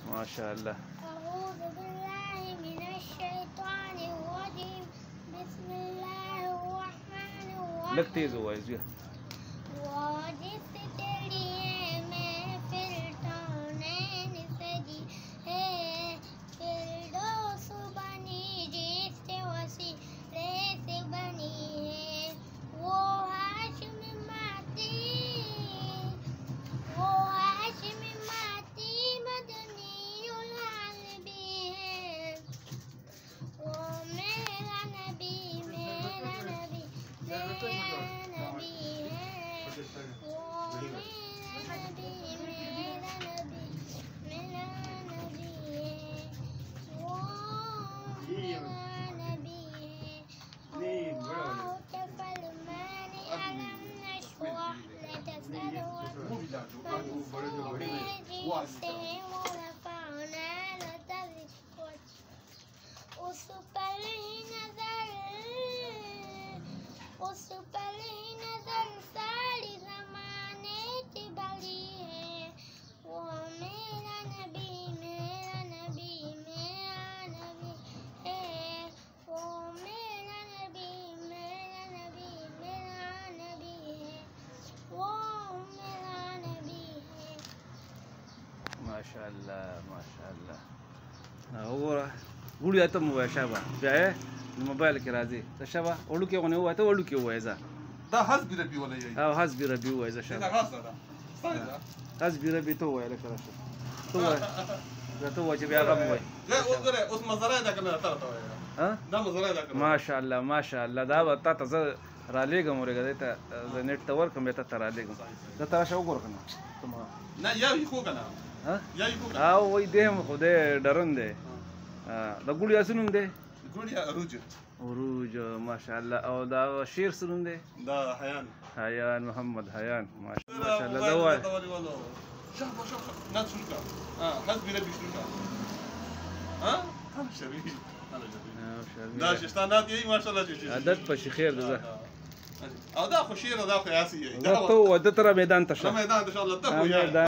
माशा अल्लाह। अऊज़ु बिल्लाहि मिनश शैतानिर रजीम, बिस्मिल्लाहिर रहमानिर रहीम। लग तेज हुआ है। वो जिसके लिए महफिल तौनैन सजी है, फिरदौस बनी जिससे वसीले से बनी है। वो हाशिमी माती मदनी उलाल भी है। वो मेरा नबी मेरा नबी मेरा नबी है। वो मेरा नबी मेरा नबी मेरा नबी है। वो मेरा नबी है। अल्लाह तफ़ल्मानी अलम नशरह लक सदरक मगफूर जिससे वो रफ़अना लक ज़िक्रक। उस पर ही नजर सारी ज़माने की बली है। वो मेरा नबी मेरा नबी मेरा नबी है। वो मेरा नबी मेरा नबी मेरा नबी है। वो मेरा नबी है। माशा अल्लाह और गुड़िया तो मुआ शाबा जाए मोबाइल के राजी तो शाबा ओलू के होने हुआ तो ओलू के हुआ ऐसा ده حسبي ربي ولا جاي اه حسبي ربي هو اذا ده شاء غصة ده استنى ده حسبي ربي تو لك رشا تو جبي غم وي لا وقرا اسمه زرايا ده كمان ترى ها ده مزرايا ده كمان ما شاء الله دا وتا تز راليګم ورګه ته ز نت تور کوم ته تراليګم دا ترا شو ګور کنه تمام لا يا يخوك انا ها يا يخوك او وای دیم خو دې ډرن دې دا ګولیا سنوم دې يقول يا رجت عروج ما شاء الله او دا شیر سنوم دې ده حيان حيان محمد حيان ما شاء الله زواج شوف لا تشركها حسبي ربي شركها انا شريك انا شريك ده شيطانات اي ما شاء الله شيء عدد په خیر ده او ده خشيره ده قياسي دا تو ود تر میدان ته ده ميدان ان شاء الله ده